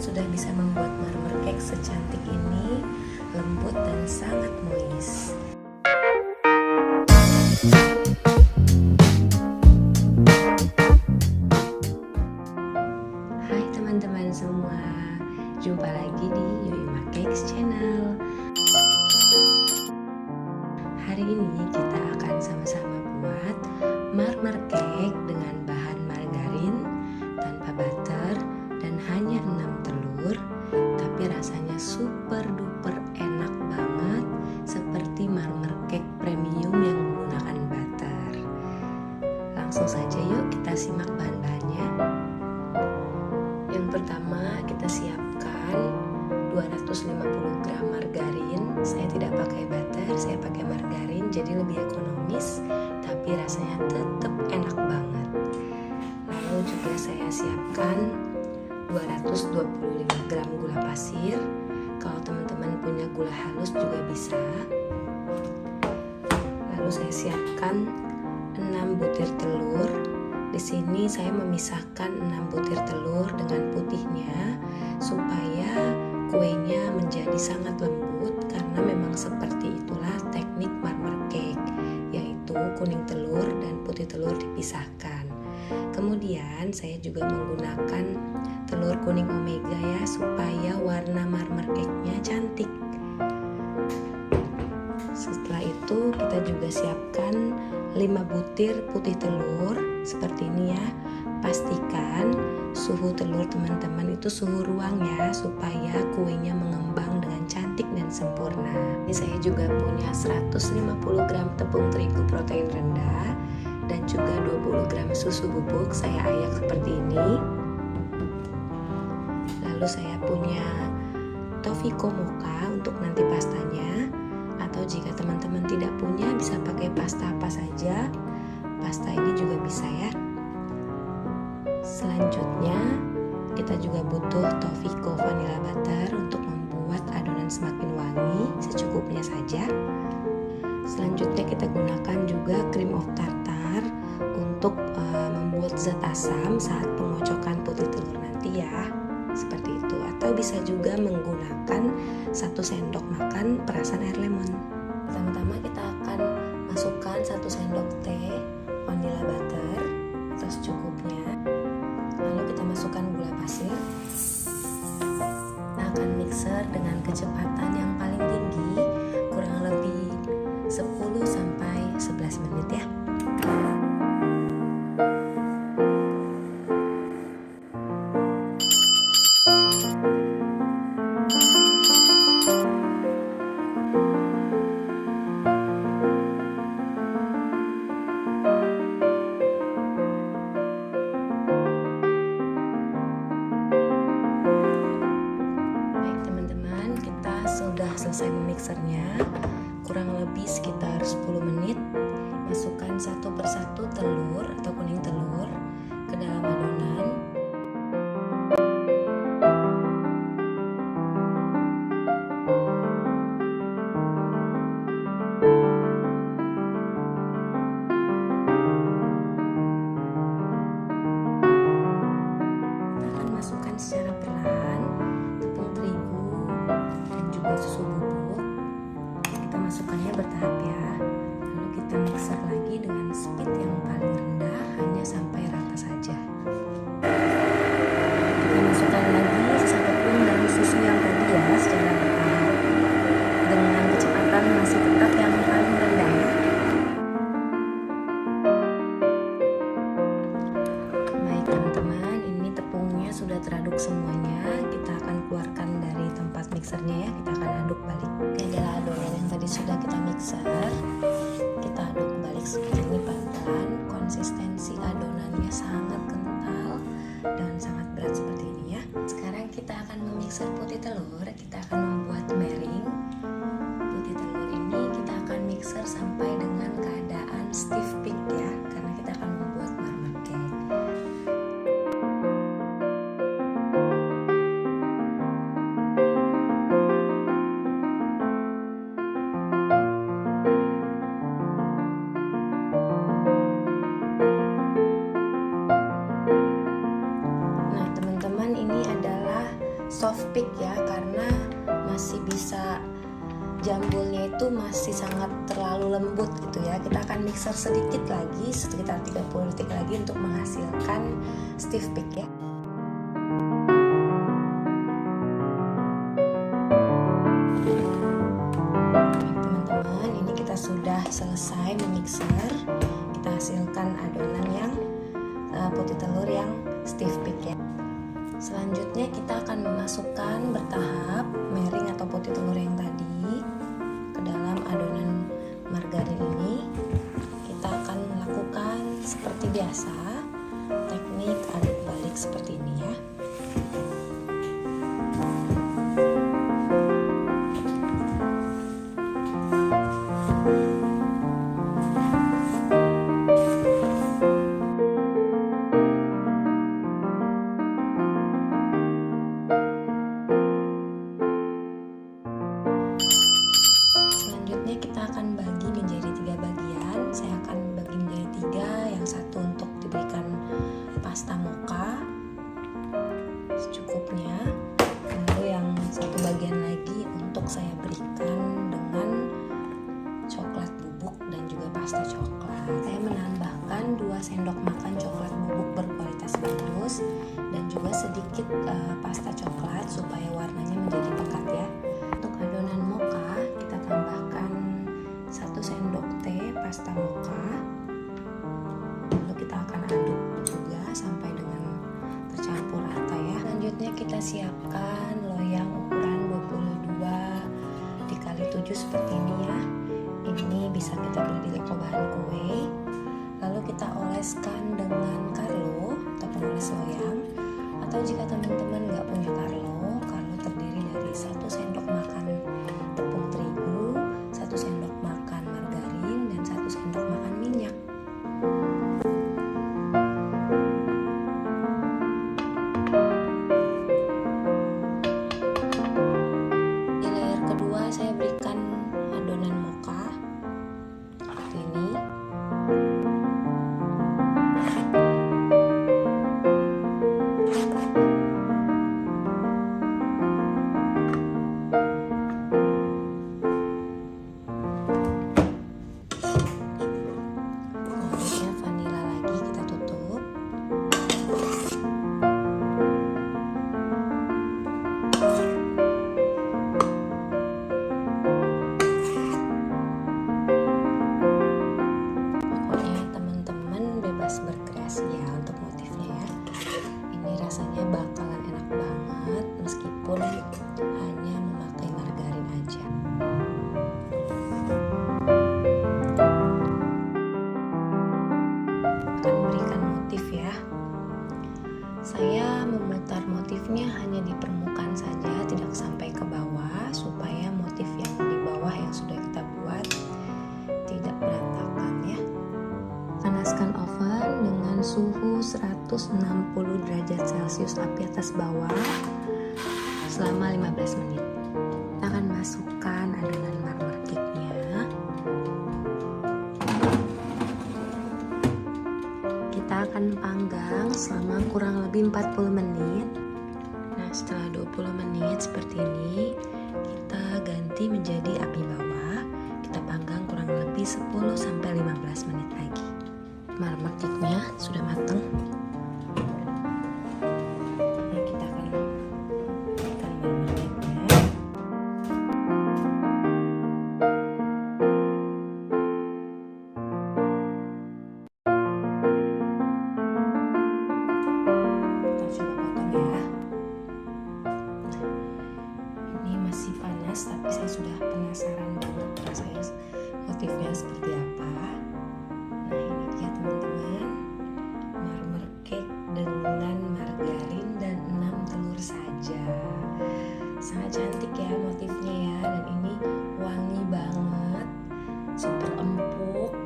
sudah bisa membuat marmer cake secantik ini, lembut dan sangat moist. Hai teman-teman semua, jumpa lagi di Yoyoma Cakes Channel. Hari ini kita akan sama-sama buat marmer cake dengan bahan margarin, tanpa butter, dan hanya 6 telur, tapi rasanya super duper enak banget, seperti marmer cake premium yang menggunakan butter. Langsung saja yuk kita simak bahan-bahannya. Yang pertama kita siapkan 250 gram margarin. Saya tidak pakai butter, saya pakai margarin, jadi lebih ekonomis, tapi rasanya tetap enak banget. Lalu juga saya siapkan 225 gram gula pasir. Kalau teman-teman punya gula halus juga bisa. Lalu saya siapkan 6 butir telur. Di sini saya memisahkan 6 butir telur dengan putihnya supaya kuenya menjadi sangat lembut, karena memang seperti itulah teknik marmer cake, yaitu kuning telur dan putih telur dipisahkan. Kemudian saya juga menggunakan telur kuning omega ya, supaya warna marmer cake-nya cantik. Setelah itu kita juga siapkan 5 butir putih telur seperti ini ya. Pastikan suhu telur teman-teman itu suhu ruang ya, supaya kuenya mengembang dengan cantik dan sempurna. Ini saya juga punya 150 gram tepung terigu protein rendah dan juga 20 gram susu bubuk, saya ayak seperti ini. Lalu saya punya Tofiko Mocha untuk nanti pastanya, atau jika teman-teman tidak punya bisa pakai pasta apa saja. Pasta ini juga bisa ya. Selanjutnya kita juga butuh Tofiko vanilla butter untuk membuat adonan semakin wangi, secukupnya saja. Selanjutnya kita gunakan juga cream of tartar untuk membuat zat asam saat pengocokan putih telur nanti ya, seperti itu. Atau bisa juga menggunakan 1 sendok makan perasan air lemon. Pertama-tama kita akan masukkan 1 sendok teh vanilla butter atau secukupnya. Lalu kita masukkan gula pasir. Kita akan mixer dengan kecepatan yang paling tinggi, kurang lebih 10-11 menit ya. Sudah selesai memixernya, kurang lebih sekitar 10 menit. Masukkan satu persatu telur atau kuning telur ke dalam adonan. Kita akan masukkan secara perlahan tepung terigu dan juga susu bubuk. Kita masukkannya bertahap ya. Lalu kita mixer lagi dengan speed yang paling rendah, hanya sampai rata saja. Kita masukkan lagi sisa tepung dan susu yang tadi ya, secara bertahap dengan kecepatan masih tetap yang paling rendah ya. Baik teman-teman, ini tepungnya sudah teraduk semuanya. Kita akan keluarkan dari tempat mixernya ya, kita akan aduk balik. Ini adalah adonan yang tadi sudah kita mixer. Kita aduk balik seperti ini pelan-pelan. Konsistensi adonannya sangat kental dan sangat berat seperti ini ya. Sekarang kita akan memixer putih telur. Kita akan membuat mering. Putih telur ini kita akan mixer sampai dengan keadaan stiff peak ya, karena kita akan membuat marmer cake. pick ya, karena masih bisa, jambulnya itu masih sangat terlalu lembut gitu ya. Kita akan mixer sedikit lagi, sekitar 30 detik lagi untuk menghasilkan stiff pick ya. Teman-teman, ini kita sudah selesai memixer. Kita hasilkan adonan yang putih telur yang stiff pick ya. Selanjutnya kita akan memasukkan bertahap mering atau putih telur yang tadi ke dalam adonan margarin ini. Kita akan melakukan seperti biasa, teknik aduk balik seperti ini ya. Kita akan bagi menjadi 3 bagian. Saya akan bagi menjadi 3. Yang satu untuk diberikan pasta mocha secukupnya, lalu yang satu bagian lagi untuk saya berikan dengan coklat bubuk dan juga pasta coklat. Saya menambahkan 2 sendok makan coklat bubuk berkualitas bagus dan juga sedikit pasta coklat supaya warnanya menjadi pekat ya. Untuk adonan mocha kita tambahkan 1 sendok teh pasta mocha, lalu kita akan aduk juga sampai dengan tercampur rata ya. Selanjutnya kita siapkan loyang ukuran 22 dikali 7 seperti ini ya. Ini bisa kita beli di toko bahan kue. Lalu kita oleskan dengan Carlo atau pengoles loyang, atau jika teman-teman nggak punya Carlo terdiri dari 1 sendok makan tepung terigu, 1 sendok makan margarin, dan 1 sendok makan minyak. Di layer kedua saya berikan adonan mocha seperti ini. Berkreasi ya untuk motifnya ya. Ini rasanya bakalan enak banget meskipun hanya memakai margarin aja. Akan berikan motif ya. Saya memutar motifnya hanya di permukaan saja, tidak sampai ke bawah, supaya motif yang di bawah yang sudah kita buat tidak berantakan ya. Panaskan oven dengan suhu 160 derajat Celcius api atas bawah selama 15 menit. Kita akan masukkan adonan marmer cake-nya. Kita akan panggang selama kurang lebih 40 menit. Nah, setelah 20 menit seperti ini, kita ganti menjadi api bawah. Kita panggang kurang lebih 10-15 menit lagi. Marmer cake-nya sudah matang. Nah, kita akan berikan marmer cake-nya. Kita coba potong ya. Ini masih panas, tapi saya sudah penasaran banget rasanya motifnya seperti apa. Nah, ini dia teman-teman, marmer cake dengan margarin dan 6 telur saja. Sangat cantik ya motifnya ya, dan ini wangi banget, super empuk.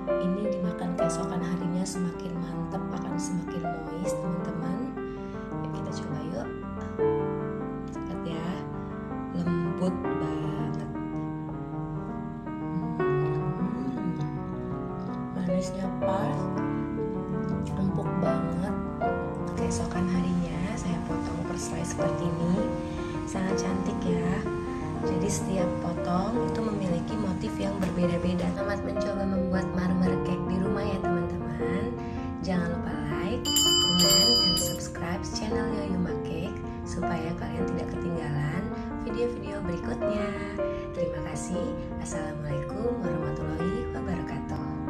Ini dimakan keesokan harinya semakin mantap, akan semakin moist teman-teman. Yuk kita coba yuk. Lihat ya, lembut banget. Manisnya pas, empuk banget. Keesokan harinya saya potong per slice seperti ini. sangat cantik ya. Jadi setiap potong itu memiliki motif yang berbeda-beda. Selamat mencoba membuat marmer cake di rumah ya teman-teman. Jangan lupa like, comment, dan subscribe channel Yoyuma Cake supaya kalian tidak ketinggalan video-video berikutnya. Terima kasih. Assalamualaikum warahmatullahi wabarakatuh.